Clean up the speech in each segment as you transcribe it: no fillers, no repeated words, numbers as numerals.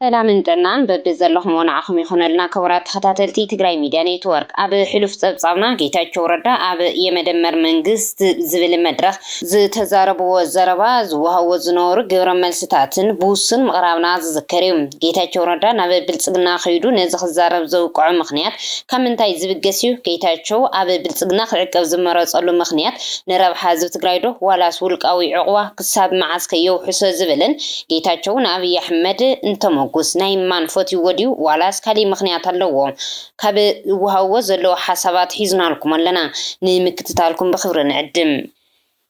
ሰላም እንጥናን በብዘለኹም ወናዓኹም ይኹነልና ክቡራት ተኸታተልቲ ትግራይ ሚድያ ኔትወርክ ኣብ ሕሉፍ ፀብፃብና ጌታቸው ረዳ ኣብ የመደመር መንግስት ዝብል መድረኽ ዝተዛረብዎ ዘረባ ዝወሃቦ ዝነበሩ ግብረ መልስታትን ብውሱን ምቕራብና ዝዝከር እዩ። ጌታቸው ረዳ ናብ ብልፅግና ከይዱ ነዚ ክዛረብ ዘውቅዖ ምክንያት ካብ ምንታይ ዝብገስ እዩ? ጌታቸው ኣብ ብልፅግና ክዕቀብ ዝመረፀሉ ምክንያት ንረብሓ ህዝቢ ትግራይ ዶ ዋላስ ውልቃዊ ዕቑባ ክሳብ መዓዝ ከየውሕሶ ዝብልን ጌታቸው ንኣብይ ኣሕመድ እንተሞ ጉስ ናይ ማንፎት ይወዲው ዋላስ ካሊ ምክንያት ኣለዎ ካብ ውሃዎ ዘለዎ ሓሳባት ሒዝናልኩም ኣለና ንምክትታልኩም ብክብሪ ንዕድም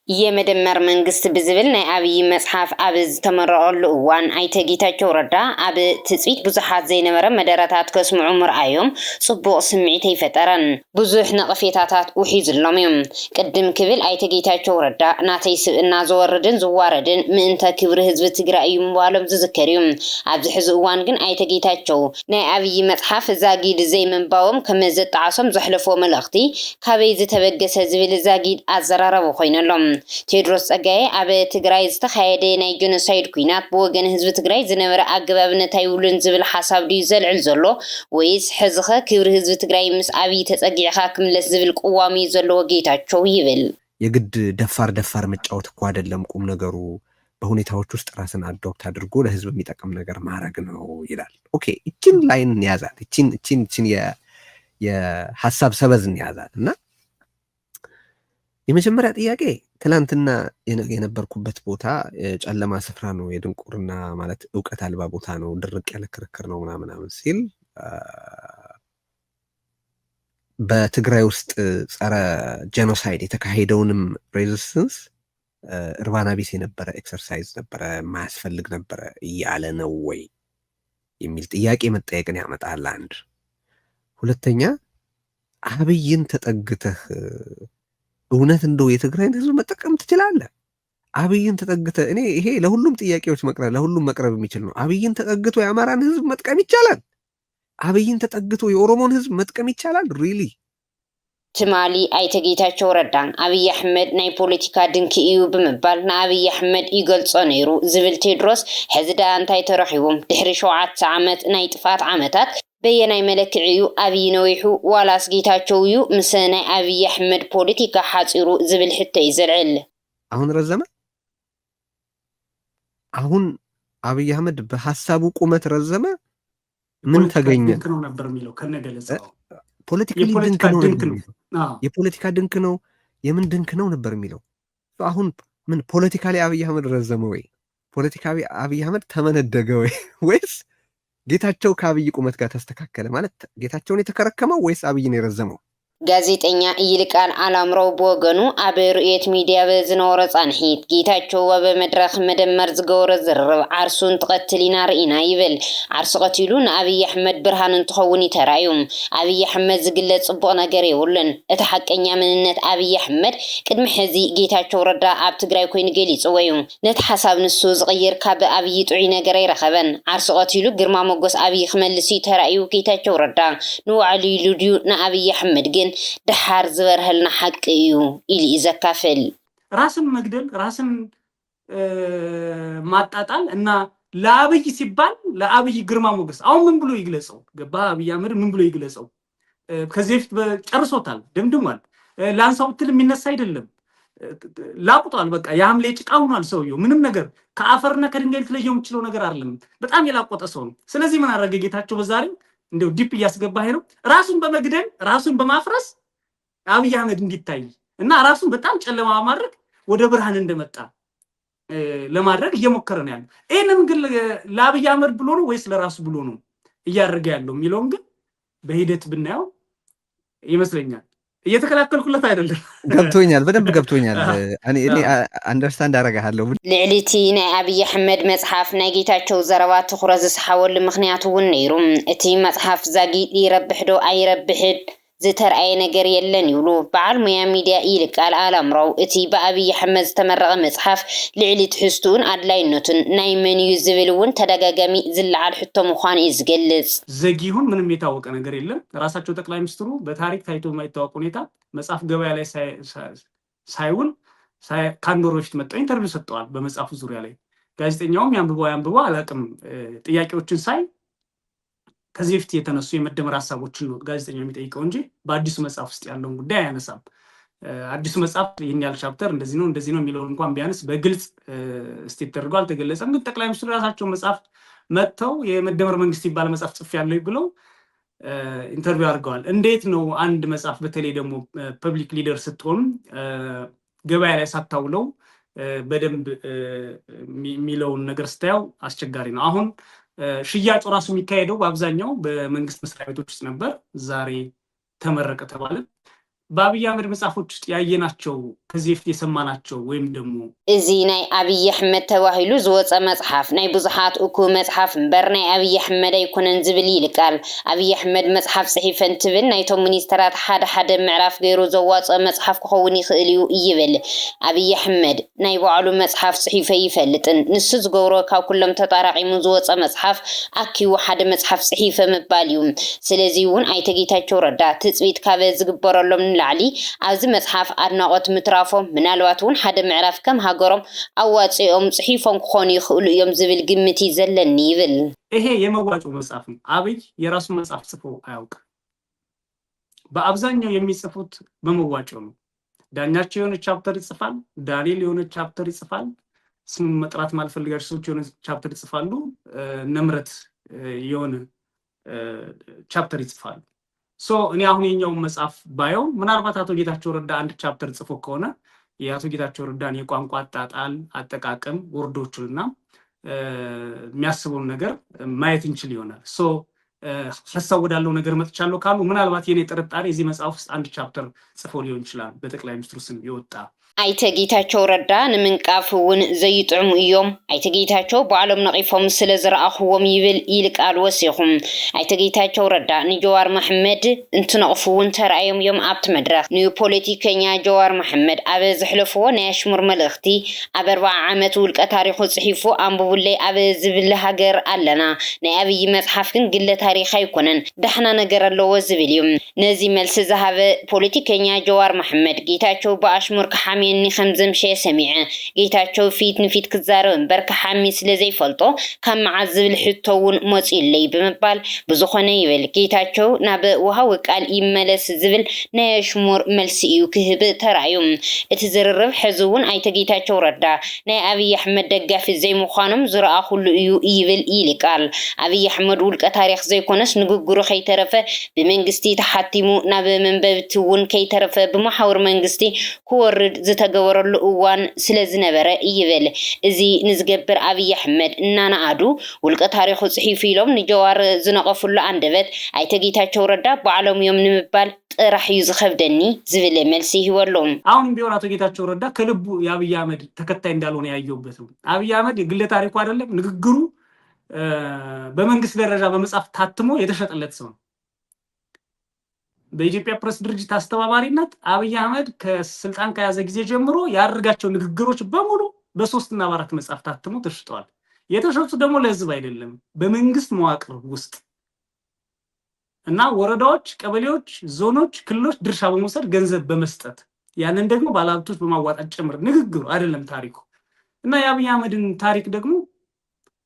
የመደመር መንግስት ብዝብል ናይ ኣብይ መጽሓፍ ኣብ ዝተመረቐሉ እዋን ኣይተ ጌታቸው ረዳ ኣብ ትጽቢት ብዙሓት ዘይነበረ መደረታት ከስምዑ ምርኣዮም ጽቡቕ ስምዒት ይፈጠረን ብዙሕ ነቐፌታታት ውሒዙሎም እዮም ቅድም ክብል ኣይተ ጌታቸው ረዳ ናተይ ስብእና ዝወርድን ዝዋረድን ምእንተ ክብሪ ህዝቢ ትግራይ እዩ ምባሎም ዝዝከር እዩ ኣብዚ ሕዚ እዋን ግን ኣይተ ጌታቸው ናይ ኣብይ መጽሓፍ ዛጊድ ዘይምንባቦም ከም ዘጣዓሶም ዘሕለፎ መልእኽቲ ካበይ ዝተበገሰ ዝብል ዛጊድ ኣዘራረቡ ኮይነሎም ቴድሮስ ጸጋዬ ኣብ ትግራይ ዝተኻየደ ናይ ጀኖሳይድ ኩናት ብወገን ህዝቢ ትግራይ ዝነበረ ኣገባብነት ኣይውልን ዝብል ሓሳብ ድዩ ዘልዕል ዘሎ ወይስ ሕዝኸ ክብሪ ህዝቢ ትግራይ ምስ ኣብይ ተጸጊዕኻ ክምለስ ዝብል ቅዋሚ ዘለዎ ጌታቸው ይብል የግድ ደፋር መጫወት እኮ አይደለም ቁም ነገሩ በሁኔታዎች ውስጥ ራስን አዶፕት አድርጎ ለህዝብ የሚጠቅም ነገር ማድረግ ነው ይላል። ኦኬ እቺን ላይን ያዛል እቺን የሐሳብ ሰበዝን ያዛል እና የመጀመሪያ ጥያቄ ትላንትና የነበርኩበት ቦታ ጨለማ ስፍራ ነው የድንቁርና ማለት ዕውቀት አልባ ቦታ ነው ድርቅ ያለ ክርክር ነው ምናምን ሲል በትግራይ ውስጥ ጸረ ጄኖሳይድ የተካሄደውንም ሬዚስተንስ እርባና ቢስ የነበረ ኤክሰርሳይዝ ነበረ ማያስፈልግ ነበረ እያለ ነው ወይ የሚል ጥያቄ መጠየቅን ያመጣል። አንድ ሁለተኛ አብይን ተጠግተህ እውነት እንደው የትግራይን ህዝብ መጠቀም ትችላለህ? አብይን ተጠግተ እኔ ይሄ ለሁሉም ጥያቄዎች ለሁሉም መቅረብ የሚችል ነው። አብይን ተጠግቶ የአማራን ህዝብ መጥቀም ይቻላል? አብይን ተጠግቶ የኦሮሞን ህዝብ መጥቀም ይቻላል? ሪሊ ትማሊ ኣይተ ጌታቸው ረዳን ኣብይ ኣሕመድ ናይ ፖለቲካ ድንኪ እዩ ብምባል ንኣብይ ኣሕመድ ይገልጾ ነይሩ ዝብል ቴድሮስ ሕዚ ዳ እንታይ ተረኺቦም ድሕሪ 7 ዓመት ናይ ጥፋት ዓመታት በየናይ መለክዕዩ ኣብይ ነዊሑ ዋላስ ጌታቸው እዩ ምስ ናይ ኣብይ ኣሕመድ ፖለቲካ ሓፂሩ ዝብል ሕቶ ይዘልዕል። አሁን ረዘመ? አሁን ኣብይ ኣሕመድ በሐሳቡ ቁመት ረዘመ? ምን ተገኘ ነው ነበር የሚለው ከነገለጸው ፖለቲካሊ ድንክ ነው የፖለቲካ ድንክ ነው የምን ድንክ ነው ነበር የሚለው አሁን ምን ፖለቲካሊ ኣብይ ኣሕመድ ረዘመ ወይ ፖለቲካዊ ኣብይ ኣሕመድ ተመነደገ ወይ ወይስ ጌታቸው ከአብይ ቁመት ጋር ተስተካከለ ማለት ጌታቸውን የተከረከመው ወይስ አብይን የረዘመው? ጋዜጠኛ ይልቃል አላምረው በወገኑ ኣብ ርኤት ሚድያ በዝነበረ ጻንሒት ጌታቸው ኣብ መድረኽ መደመር ዝገበረ ዝርርብ ዓርሱን ተቐትሊና ርኢና ይብል ዓርሱ ቀቲሉ ንኣብይ ኣሕመድ ብርሃን እንትኸውን ይተራዩ ኣብይ ኣሕመድ ዝግለጽ ጽቡቕ ነገር የብሉን እቲ ሓቀኛ መንነት ኣብይ ኣሕመድ ቅድሚ ሕዚ ጌታቸው ረዳ ኣብ ትግራይ ኮይኑ ገሊጽዎ እዩ ነቲ ሓሳብ ንሱ ዝቕይር ካብ ኣብይ ጥዑይ ነገር ይረኸበን ዓርሱ ቀቲሉ ግርማ ሞገስ ኣብይ ክመልስ ይተራዩ ጌታቸው ረዳ ንዋዕሉ ኢሉ ድዩ ንኣብይ ኣሕመድ ግን ድሓር ዝበርህልና ሓቂ እዩ ኢሊ ዘካፍል ራስን መግደል ራስን ማጣጣል እና ለአብይ ሲባል ለአብይ ግርማ ሞገስ አሁን ምን ብሎ ይግለጸው ገባ አብይ አህመድ ምን ብሎ ይግለጸው ከዚህ በፊት ጨርሶታል ደምድሟል ላንሳው ትል የሚነሳ አይደለም ላቁቷል በቃ ያምሌ ጭቃውናል ሰውየው ምንም ነገር ከአፈርና ከድንጋይ ልትለየው የምችለው ነገር አይደለም በጣም የላቆጠ ሰው ነው ስለዚህ ምን አረገ ጌታቸው በዛሬ እንደው ዲፕ ያስገባህ ነው ራሱን በመግደል ራሱን በማፍረስ አብይ አህመድ እንዲታይ እና ራሱን በጣም ጨለማ ማድረግ ወደ ብርሃን እንደመጣ ለማድረግ እየሞከረ ነው ያለው እኔም ግን ለአብይ አህመድ ብሎ ነው ወይስ ለራሱ ብሎ ነው እያደረገ ያለው የሚለውን ግን በሂደት ብናየው ይመስለኛል እየተከላከልኩለት አይደለም ገብቶኛል በደንብ ገብቶኛል እኔ አንደርስታንድ አረጋለሁ ልዕሊቲ ናይ ኣብይ ኣሕመድ መጽሓፍ ናይ ጌታቸው ዘረባ ትኹረት ዝስሓወሉ ምክንያቱ እውን ነይሩ እቲ መጽሓፍ ዛጊድ ይረብሕ ዶ ኣይረብሕን ዝተርኣየ ነገር የለን ይብሉ በዓል ሙያ ሚድያ ይልቃል አላምረው እቲ በኣብይ ኣሕመድ ዝተመረቐ መጽሓፍ ልዕሊ ትሕዝቱን ኣድላይነቱን ናይ መን እዩ ዝብል እውን ተደጋጋሚ ዝለዓል ሕቶ ምዃኑ እዩ ዝገልጽ ዘጊሁን ምንም የታወቀ ነገር የለም ራሳቸው ጠቅላይ ሚኒስትሩ በታሪክ ታይቶ የማይታወቅ ሁኔታ መጽሐፍ ገበያ ላይ ሳይውል ካንዶሮች መጣው ኢንተርቪው ሰጥተዋል በመጽሐፉ ዙሪያ ላይ ጋዜጠኛውም ያንብበው አላቅም ጥያቄዎችን ሳይ ከዚህ በፊት የተነሱ የመደመር ሀሳቦችን ነው ጋዜጠኛው የሚጠይቀው እንጂ በአዲሱ መጽሐፍ ውስጥ ያለውን ጉዳይ አያነሳም። አዲሱ መጽሐፍ ይህን ያህል ቻፕተር እንደዚህ ነው የሚለውን እንኳን ቢያንስ በግልጽ ስቴት ተደርጎ አልተገለጸም። ግን ጠቅላይ ሚኒስትሩ ራሳቸው መጽሐፍ መጥተው የመደመር መንግስት ይባል መጽሐፍ ጽፌያለሁ ብለው ኢንተርቪው አድርገዋል። እንዴት ነው አንድ መጽሐፍ በተለይ ደግሞ ፐብሊክ ሊደር ስትሆን ገበያ ላይ ሳታውለው በደንብ የሚለውን ነገር ስታየው አስቸጋሪ ነው። አሁን ሽያጩ ራሱ የሚካሄደው በአብዛኛው በመንግስት መስሪያ ቤቶች ውስጥ ነበር። ዛሬ ተመረቀ ተባለ። በአብይ አህመድ መጽሐፎች ውስጥ ያየናቸው ከዚህ በፊት የሰማናቸው ወይም ደግሞ እዚ ናይ አብይ አህመድ ተባሂሉ ዝወፀ መጽሐፍ ናይ ብዙሓት እኩ መጽሐፍ እምበር ናይ አብይ አህመድ ኣይኮነን ዝብል ይልቃል። አብይ አህመድ መጽሐፍ ጽሒፈን ትብል ናይቶም ሚኒስተራት ሓደ ምዕራፍ ገይሩ ዘዋፀ መጽሐፍ ክኸውን ይኽእል እዩ ይብል። አብይ አህመድ ናይ ባዕሉ መጽሐፍ ጽሒፈ ይፈልጥን ንሱ ዝገብሮ ካብ ኩሎም ተጣራቂሙ ዝወፀ መጽሐፍ ኣኪቡ ሓደ መጽሐፍ ጽሒፈ ምባል እዩ። ስለዚ እውን ኣይተ ጌታቸው ረዳ ትፅቢት ካበ ዝግበረሎም ላዕሊ ኣብዚ መጽሐፍ አድናቆት ምትራፎም ምናልባት እውን ሓደ ምዕራፍ ከም ሃገሮም አዋፂኦም ጽሒፎም ክኾኑ ይኽእሉ እዮም ዝብል ግምት ዘለኒ ይብል። ይሄ የመዋጮ መጽሐፍ ነው። አብይ የራሱ መጽሐፍ ጽፎ አያውቅም። በአብዛኛው የሚጽፉት በመዋጮ ነው። ዳኛቸው የሆነ ቻፕተር ይጽፋል፣ ዳንኤል የሆነ ቻፕተር ይጽፋል፣ ስም መጥራት ማልፈልጋቸው ሰዎች የሆነ ቻፕተር ይጽፋሉ፣ ነምረት የሆነ ቻፕተር ይጽፋሉ። እኔ አሁን የኛውን መጽሐፍ ባየው ምናልባት አቶ ጌታቸው ረዳ አንድ ቻፕተር ጽፎ ከሆነ የአቶ ጌታቸው ረዳን የቋንቋ አጣጣል አጠቃቀም ወርዶቹንና የሚያስበውን ነገር ማየት እንችል ይሆናል። ሀሳብ ወዳለው ነገር መጥቻለሁ ካሉ ምናልባት የኔ ጥርጣሬ እዚህ መጽሐፍ ውስጥ አንድ ቻፕተር ጽፎ ሊሆን ይችላል በጠቅላይ ሚኒስትሩ ስም የወጣ። ኣይተ ጌታቸው ረዳ ንምንቃፍ እውን ዘይጥዕሙ እዮም ኣይተ ጌታቸው በዓሎም ነቂፎም ስለ ዝረኣኽዎም ይብል ይልቃል ወሲኹም። ኣይተ ጌታቸው ረዳ ንጀዋር መሐመድ እንትነቕፉ እውን ተረኣዮም እዮም ኣብቲ መድረክ። ንፖለቲከኛ ጀዋር መሐመድ ኣብ ዝሕለፍዎ ናይ ኣሽሙር መልእኽቲ ኣብ 40 ዓመት ውልቀ ታሪኹ ጽሒፉ ኣንብቡለይ ኣብ ዝብል ሃገር ኣለና ናይ አብይ መጽሓፍ ግን ግለ ታሪክ ኣይኮነን ዳሕና ነገር ኣለዎ ዝብል እዩ። ነዚ መልሲ ዝሃበ ፖለቲከኛ ጀዋር መሐመድ ጌታቸው በኣሽሙር ክሓሚ ኒ ከምዘምሸ ሰሚዐ ጌታቸው ፊት ንፊት ክዛረብ እምበር ክሓሚ ስለ ዘይፈልጦ ካብ መዓዝ ዝብል ሕቶ እውን መፂለይ ብምባል ብዝኾነ ይብል። ጌታቸው ናብ ውሃዊ ቃል ይመለስ ዝብል ናይ ኣሽሙር መልሲ እዩ ክህብ ተራእዩ። እቲ ዝርርብ ሕዚ እውን ኣይተ ጌታቸው ረዳ ናይ አብይ አሕመድ ደጋፊ ዘይምዃኖም ዝረኣኹሉ እዩ ይብል ይልቃል። አብይ አሕመድ ውልቀ ታሪክ ዘይኮነስ ንግግሩ ከይተረፈ ብመንግስቲ ተሓቲሙ ናብ መንበብቲ እውን ከይተረፈ ብማሕበር መንግስቲ ክወርድ ዝተገበረሉ እዋን ስለ ዝነበረ ይብል። እዚ ንዝገብር አብይ አሕመድ እናናኣዱ ውልቀ ታሪኹ ጽሒፉ ኢሎም ንጀዋር ዝነቐፍሉ አንደበት ኣይተ ጌታቸው ረዳ በዓሎም እዮም ንምባል ጥራሕ እዩ ዝኸብደኒ ዝብል መልሲ ይወሎም። አሁን ቢሆን አቶ ጌታቸው ረዳ ከልቡ የአብይ አህመድ ተከታይ እንዳልሆነ ያየውበት ነው። አብይ አህመድ የግለ ታሪኩ አይደለም ንግግሩ በመንግስት ደረጃ በመጽሐፍ ታትሞ የተሸጠለት ሰው ነው። በኢትዮጵያ ፕሬስ ድርጅት አስተባባሪነት አብይ አህመድ ከስልጣን ከያዘ ጊዜ ጀምሮ ያደረጋቸው ንግግሮች በሙሉ በ3 እና 4 መጽሐፍ ታትሞ ተሽጠዋል። የተሸጡት ደግሞ ለህዝብ አይደለም በመንግስት መዋቅር ውስጥ እና ወረዳዎች፣ ቀበሌዎች፣ ዞኖች፣ ክልሎች ድርሻ በመውሰድ ገንዘብ በመስጠት ያንን ደግሞ ባለሀብቶች በማዋጣት ጭምር ንግግሩ አይደለም ታሪኩ። እና የአብይ አህመድን ታሪክ ደግሞ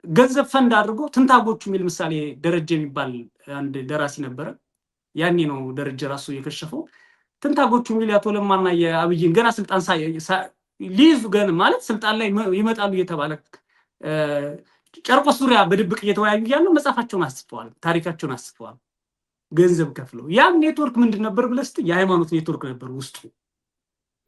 ገንዘብ ፈንድ አድርጎ ትንታጎቹ የሚል ምሳሌ ደረጀ የሚባል አንድ ደራሲ ነበረ። ያኔ ነው ደረጀ ራሱ የከሸፈው። ትንታጎቹ የሚል ያቶ ለማና የአብይን ገና ስልጣን ሊይዙ ገና ማለት ስልጣን ላይ ይመጣሉ እየተባለ ጨርቆስ ዙሪያ በድብቅ እየተወያዩ ያለው መጽሐፋቸውን አስጽፈዋል፣ ታሪካቸውን አስጽፈዋል ገንዘብ ከፍለው። ያም ኔትወርክ ምንድን ነበር ብለስት የሃይማኖት ኔትወርክ ነበር ውስጡ።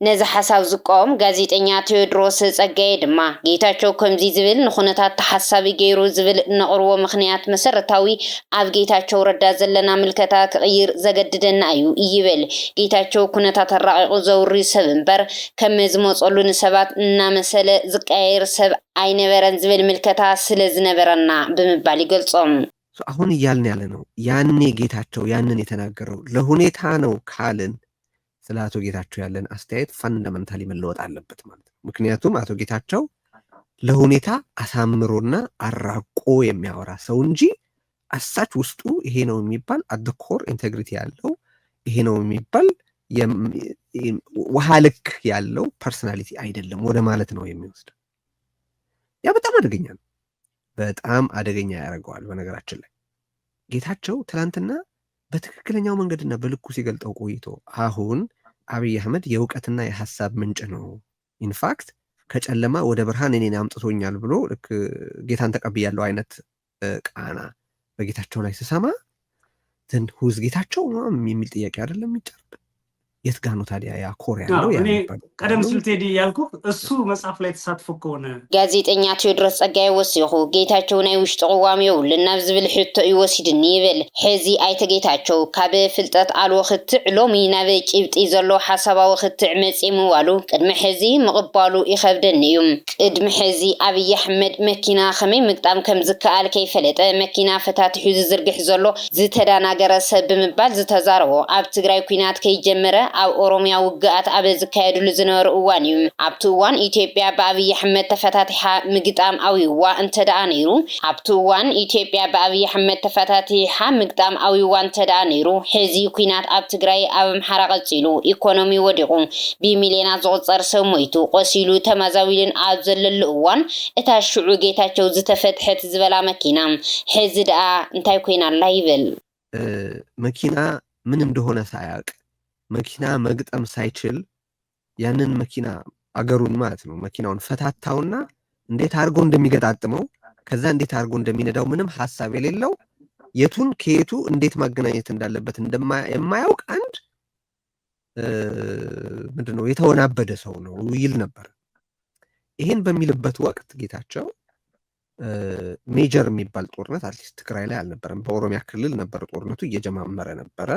ነዚ ሓሳብ ዝቆም ጋዜጠኛ ቴዎድሮስ ጸጋዬ ድማ ጌታቸው ከምዚ ዝብል ንኹነታት ተሓሳቢ ገይሩ ዝብል ነቕርቦ ምክንያት መሰረታዊ ኣብ ጌታቸው ረዳ ዘለና ምልከታ ክቕይር ዘገድደና እዩ ይብል። ጌታቸው ኩነታት ኣራቂቑ ዘውሪ ሰብ እምበር ከም ዝመፀሉ ንሰባት እናመሰለ ዝቀያየር ሰብ ኣይነበረን ዝብል ምልከታ ስለ ዝነበረና ብምባል ይገልጾም። አሁን እያልን ያለ ነው ያኔ ጌታቸው ያንን የተናገረው ለሁኔታ ነው ካልን ስለ አቶ ጌታቸው ያለን አስተያየት ፈንዳመንታሊ መለወጥ አለበት ማለት ነው። ምክንያቱም አቶ ጌታቸው ለሁኔታ አሳምሮና አራቆ የሚያወራ ሰው እንጂ አሳች ውስጡ ይሄ ነው የሚባል አት ዘ ኮር ኢንቴግሪቲ ያለው ይሄ ነው የሚባል ውሃ ልክ ያለው ፐርሰናሊቲ አይደለም ወደ ማለት ነው የሚወስደው። ያ በጣም አደገኛ ነው። በጣም አደገኛ ያደርገዋል። በነገራችን ላይ ጌታቸው ትላንትና በትክክለኛው መንገድና በልኩ ሲገልጠው ቆይቶ አሁን አብይ አህመድ የእውቀትና የሐሳብ ምንጭ ነው፣ ኢንፋክት ከጨለማ ወደ ብርሃን እኔን አምጥቶኛል ብሎ ልክ ጌታን ተቀብያለሁ አይነት ቃና በጌታቸው ላይ ስሰማ ሁዝ ጌታቸው የሚል ጥያቄ አይደለም የሚጫርብን። የት ጋ ነው ታዲያ ያ ኮር ያለው? እኔ ቀደም ሲል ቴዲ ያልኩ እሱ መጽሐፍ ላይ ተሳትፎ ከሆነ ጋዜጠኛ ቴዎድሮስ ጸጋይ ወሲኹ ጌታቸው ናይ ውሽጢ ቅዋም የብሉን ናብ ዝብል ሕቶ ይወሲድኒ ይብል። ሕዚ ኣይተ ጌታቸው ካብ ፍልጠት አልዎ ክትዕ ሎሚ ናብ ጭብጢ ዘሎ ሓሳባዊ ክትዕ መፂ ምዋሉ ቅድሚ ሕዚ ምቕባሉ ይኸብደኒ እዩ። ቅድሚ ሕዚ አብይ አሕመድ መኪና ከመይ ምግጣም ከም ዝከኣል ከይፈለጠ መኪና ፈታትሑ ዝዝርግሕ ዘሎ ዝተዳናገረ ሰብ ብምባል ዝተዛረቦ ኣብ ትግራይ ኩናት ከይጀመረ ኣብ ኦሮሚያ ውግኣት ኣብ ዝካየድሉ ዝነበረ እዋን እዩ። ኣብቲ እዋን ኢትዮጵያ ብአብይ አሕመድ ተፈታቲሓ ምግጣም ኣውይዋ እንተደኣ ነይሩ ኣብቲ እዋን ኢትዮጵያ ብአብይ አሕመድ ተፈታቲሓ ምግጣም ኣውይዋ እንተደኣ ነይሩ ሕዚ ኩናት ኣብ ትግራይ ኣብ ኣምሓራ ቀፂሉ ኢኮኖሚ ወዲቑ ብሚልዮናት ዝቑፀር ሰብ ሞይቱ ቆሲሉ ተመዛዊልን ኣብ ዘለሉ እዋን እታ ሽዑ ጌታቸው ዝተፈትሐት ዝበላ መኪና ሕዚ ደኣ እንታይ ኮይናላ ይብል። መኪና ምን እንደሆነ ሳያውቅ መኪና መግጠም ሳይችል ያንን መኪና አገሩን ማለት ነው መኪናውን ፈታታውና እንዴት አድርጎ እንደሚገጣጥመው ከዛ እንዴት አድርጎ እንደሚነዳው ምንም ሐሳብ የሌለው የቱን ከየቱ እንዴት ማገናኘት እንዳለበት የማያውቅ አንድ ምንድነው የተወናበደ ሰው ነው ይል ነበር። ይሄን በሚልበት ወቅት ጌታቸው ሜጀር የሚባል ጦርነት አትሊስት ትግራይ ላይ አልነበረም። በኦሮሚያ ክልል ነበር ጦርነቱ እየጀማመረ ነበረ።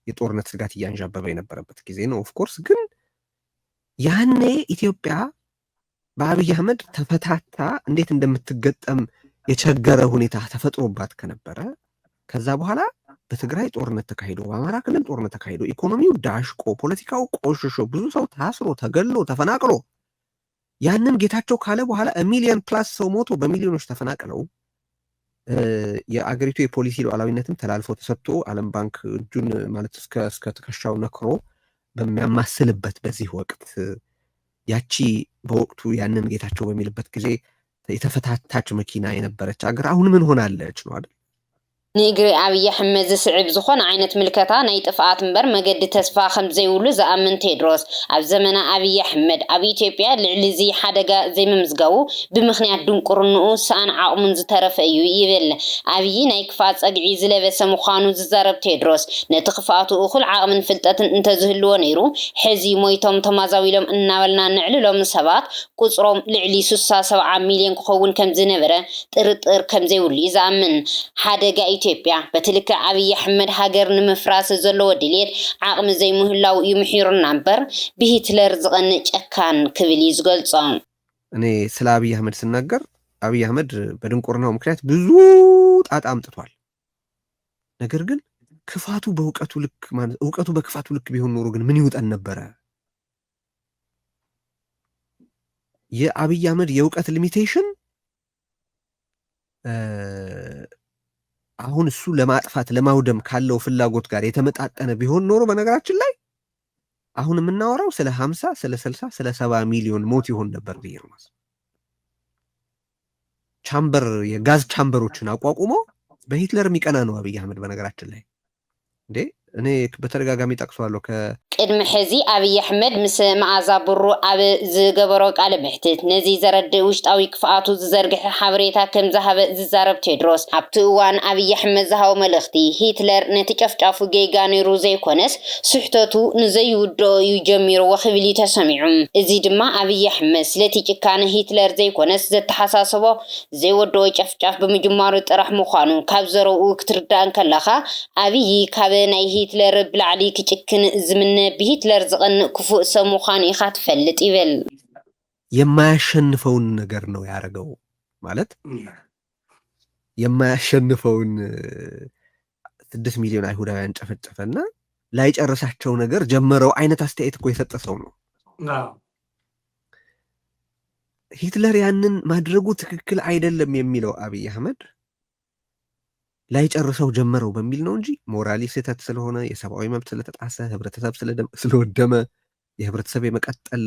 የጦርነት ስጋት እያንዣበበ የነበረበት ጊዜ ነው። ኦፍኮርስ ግን ያኔ ኢትዮጵያ በአብይ አህመድ ተፈታታ እንዴት እንደምትገጠም የቸገረ ሁኔታ ተፈጥሮባት ከነበረ ከዛ በኋላ በትግራይ ጦርነት ተካሂዶ በአማራ ክልል ጦርነት ተካሂዶ ኢኮኖሚው ዳሽቆ ፖለቲካው ቆሽሾ ብዙ ሰው ታስሮ ተገሎ ተፈናቅሎ ያንን ጌታቸው ካለ በኋላ ሚሊዮን ፕላስ ሰው ሞቶ በሚሊዮኖች ተፈናቅለው የአገሪቱ የፖሊሲ ሉዓላዊነትም ተላልፎ ተሰጥቶ ዓለም ባንክ እጁን ማለት እስከ ትከሻው ነክሮ በሚያማስልበት በዚህ ወቅት ያቺ በወቅቱ ያንን ጌታቸው በሚልበት ጊዜ የተፈታታች መኪና የነበረች አገር አሁን ምን ሆናለች ነው አይደል? ንግሪ አብይ አሕመድ ዝስዕብ ዝኾነ ዓይነት ምልከታ ናይ ጥፍኣት እምበር መገዲ ተስፋ ከም ዘይብሉ ዝኣምን ቴድሮስ ኣብ ዘመነ አብይ አሕመድ ኣብ ኢትዮጵያ ልዕሊ እዚ ሓደጋ ዘይምምዝጋቡ ብምክንያት ድንቁርንኡ ሰኣን ዓቕሙን ዝተረፈ እዩ ይብል። አብይ ናይ ክፋት ፀግዒ ዝለበሰ ምዃኑ ዝዛረብ ቴድሮስ ነቲ ክፋቱ እኹል ዓቕምን ፍልጠትን እንተዝህልዎ ነይሩ ሕዚ ሞይቶም ተማዛዊሎም እናበልና ንዕልሎም ሰባት ቁፅሮም ልዕሊ 67 ሚልዮን ክኸውን ከም ዝነበረ ጥርጥር ከም ዘይብሉ እዩ ዝኣምን። ሓደጋ ኢትዮጵያ በትልክ አብይ አሕመድ ሀገር ንምፍራስ ዘለዎ ድሌት ዓቕሚ ዘይምህላው ይምሒሩና እምበር ብሂትለር ዝቐንዕ ጨካን ክብል እዩ ዝገልጾ። እኔ ስለ አብይ አሕመድ ስናገር አብይ አሕመድ በድንቁርናው ምክንያት ብዙ ጣጣ አምጥቷል። ነገር ግን ክፋቱ በእውቀቱ ልክ ማለት እውቀቱ በክፋቱ ልክ ቢሆን ኖሮ ግን ምን ይውጠን ነበረ? የአብይ አሕመድ የእውቀት ሊሚቴሽን አሁን እሱ ለማጥፋት ለማውደም ካለው ፍላጎት ጋር የተመጣጠነ ቢሆን ኖሮ በነገራችን ላይ አሁን የምናወራው ስለ 50 ስለ 60 ስለ 70 ሚሊዮን ሞት ይሆን ነበር ቢርማስ። ቻምበር የጋዝ ቻምበሮችን አቋቁሞ በሂትለር የሚቀና ነው አብይ አሕመድ በነገራችን ላይ እንዴ። እኔ በተደጋጋሚ ጠቅሷለሁ ቅድሚ ሕዚ አብይ አሕመድ ምስ መዓዛ ብሩ ኣብ ዝገበሮ ቃለ ምሕትት ነዚ ዘረድእ ውሽጣዊ ክፍኣቱ ዝዘርግሕ ሓበሬታ ከም ዝሃበ ዝዛረብ ቴድሮስ ኣብቲ እዋን አብይ አሕመድ ዝሃቦ መልእኽቲ ሂትለር ነቲ ጨፍጫፉ ጌጋ ነይሩ ዘይኮነስ ስሕተቱ ንዘይውድኦ እዩ ጀሚርዎ ክብል እዩ ተሰሚዑ። እዚ ድማ አብይ አሕመድ ስለቲ ጭካነ ሂትለር ዘይኮነስ ዘተሓሳሰቦ ዘይወድኦ ጨፍጫፍ ብምጅማሩ ጥራሕ ምዃኑ ካብ ዘረብኡ ክትርዳእን ከለኻ አብይ ካብ ናይ ሂትለር ብላዕሊ ክጭክን ዝምነ በሂትለር ዝቐንዕ ክፉእ ሰብ ምዃኑ ኢኻ ትፈልጥ ይብል። የማያሸንፈውን ነገር ነው ያደረገው ማለት የማያሸንፈውን 6 ሚሊዮን አይሁዳውያን ጨፈጨፈና ላይጨርሳቸው ነገር ጀመረው አይነት አስተያየት እኮ የሰጠ ሰው ነው። ሂትለር ያንን ማድረጉ ትክክል አይደለም የሚለው አብይ አሕመድ ላይጨርሰው ጀመረው በሚል ነው እንጂ ሞራሊ ስህተት ስለሆነ የሰብአዊ መብት ስለተጣሰ ህብረተሰብ ስለወደመ የህብረተሰብ የመቀጠል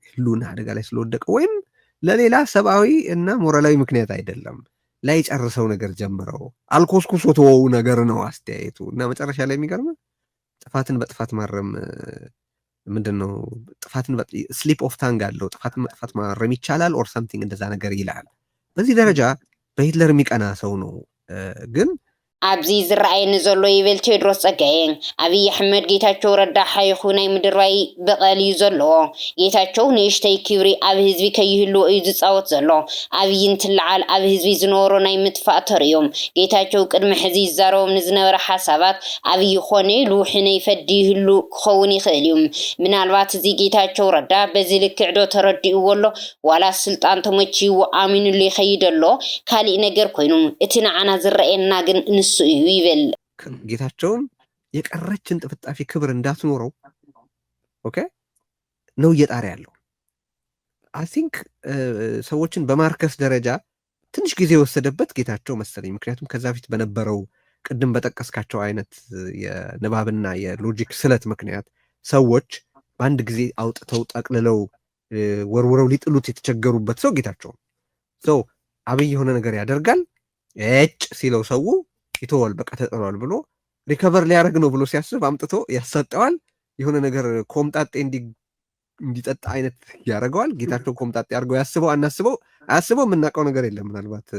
ህልውና አደጋ ላይ ስለወደቀ ወይም ለሌላ ሰብአዊ እና ሞራላዊ ምክንያት አይደለም። ላይ ጨርሰው ነገር ጀምረው አልኮስኩሶ ተወው ነገር ነው አስተያየቱ እና መጨረሻ ላይ የሚገርም ጥፋትን በጥፋት ማረም ምንድነው ጥፋትን ስሊፕ ኦፍ ታንግ አለው ጥፋትን በጥፋት ማረም ይቻላል ኦር ሳምቲንግ እንደዛ ነገር ይላል። በዚህ ደረጃ በሂትለር የሚቀና ሰው ነው ግን ኣብዚ ዝረኣየኒ ዘሎ ይብል ቴዎድሮስ ፀጋየ ኣብይ ኣሕመድ ጌታቸው ረዳ ሓይኹ ናይ ምድርባይ በቐል እዩ ዘለዎ ጌታቸው ንእሽተይ ክብሪ ኣብ ህዝቢ ከይህልዎ እዩ ዝፃወት ዘሎ ኣብይ እንትለዓል ኣብ ህዝቢ ዝነበሮ ናይ ምጥፋእ ተርእዮም ጌታቸው ቅድሚ ሕዚ ይዛረቦም ንዝነበረ ሓሳባት ኣብይ ኮነ ልውሕነይ ፈዲ ይህሉ ክኸውን ይኽእል እዩ ምናልባት እዚ ጌታቸው ረዳ በዚ ልክዕ ዶ ተረዲእዎ ኣሎ ዋላ ስልጣን ተመቺዎ ኣሚኑሉ ይኸይድ ኣሎ ካሊእ ነገር ኮይኑ እቲ ንዓና ዝረአየና ግን ይብል ጌታቸውን የቀረችን ጥፍጣፊ ክብር እንዳትኖረው ኦኬ ነው እየጣረ ያለው አይ ቲንክ ሰዎችን በማርከስ ደረጃ ትንሽ ጊዜ ወሰደበት ጌታቸው መሰለኝ ምክንያቱም ከዛ ፊት በነበረው ቅድም በጠቀስካቸው አይነት የንባብና የሎጂክ ስለት ምክንያት ሰዎች በአንድ ጊዜ አውጥተው ጠቅልለው ወርውረው ሊጥሉት የተቸገሩበት ሰው ጌታቸው ሰው አብይ የሆነ ነገር ያደርጋል እጭ ሲለው ሰው ይተዋል በቃ ተጠሯል ብሎ ሪከቨር ሊያደርግ ነው ብሎ ሲያስብ አምጥቶ ያሳጠዋል የሆነ ነገር ኮምጣጤ እንዲጠጣ አይነት ያደርገዋል ጌታቸው ኮምጣጤ አድርገው ያስበው አያስበው የምናውቀው ነገር የለም ምናልባት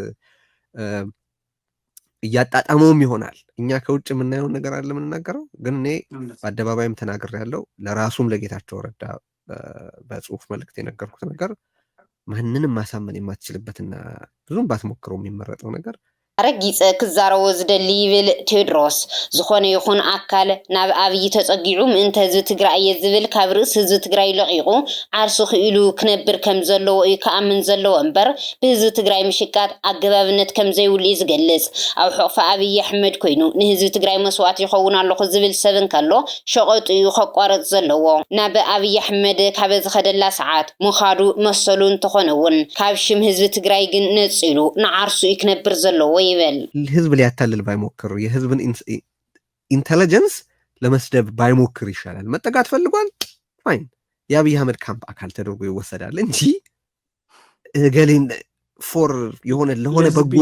እያጣጣመውም ይሆናል እኛ ከውጭ የምናየውን ነገር አለ የምንናገረው ግን እኔ በአደባባይም ተናግሬያለሁ ለራሱም ለጌታቸው ረዳ በጽሁፍ መልእክት የነገርኩት ነገር ማንንም ማሳመን የማትችልበትና ብዙም ባትሞክረው የሚመረጠው ነገር ረጊፀ ክዛረቦ ዝደሊ ይብል ቴዎድሮስ ዝኾነ ይኹን ኣካል ናብ ኣብይ ተፀጊዑ ምእንተ ህዝቢ ትግራይ እየ ዝብል ካብ ርእሲ ህዝቢ ትግራይ ለቂቑ ዓርሱ ክኢሉ ክነብር ከም ዘለዎ እዩ ከኣምን ዘለዎ እምበር ብህዝቢ ትግራይ ምሽቃጥ ኣገባብነት ከም ዘይብሉ እዩ ዝገልፅ ኣብ ሕቑፋ ኣብይ ኣሕመድ ኮይኑ ንህዝቢ ትግራይ መስዋዕት ይኸውን ኣለኹ ዝብል ሰብ እንከሎ ሸቐጡ እዩ ከቋርፅ ዘለዎ ናብ ኣብይ ኣሕመድ ካብ ዝኸደላ ሰዓት ምኻዱ መሰሉ እንተኾነ እውን ካብ ሽም ህዝቢ ትግራይ ግን ነፂሉ ንዓርሱ እዩ ክነብር ዘለዎ ህዝብ ሊያታልል ባይሞክር የህዝብን ኢንተለጀንስ ለመስደብ ባይሞክር ይሻላል መጠጋት ፈልጓል ፋይን የአብይ አህመድ ካምፕ አካል ተደርጎ ይወሰዳል እንጂ ገሌን ፎር የሆነ ለሆነ በጎ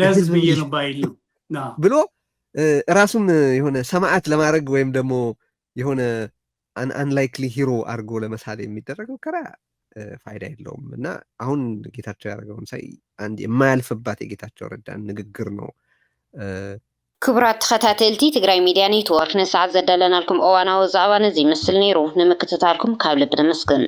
ለህዝብ ይነባይል ብሎ ራሱን የሆነ ሰማዓት ለማድረግ ወይም ደግሞ የሆነ አንላይክሊ ሂሮ አድርጎ ለመሳል የሚደረገው ከራ ፋይዳ የለውም እና አሁን ጌታቸው ያደረገውን ሳይ አንድ የማያልፍባት የጌታቸው ረዳን ንግግር ነው ክብራት ተኸታተልቲ ትግራይ ሚድያ ኔትወርክ ነሰዓት ዘዳለናልኩም እዋናዊ ዛዕባ ነዚ ይመስል ነይሩ ንምክትታልኩም ካብ ልቢ ተመስገን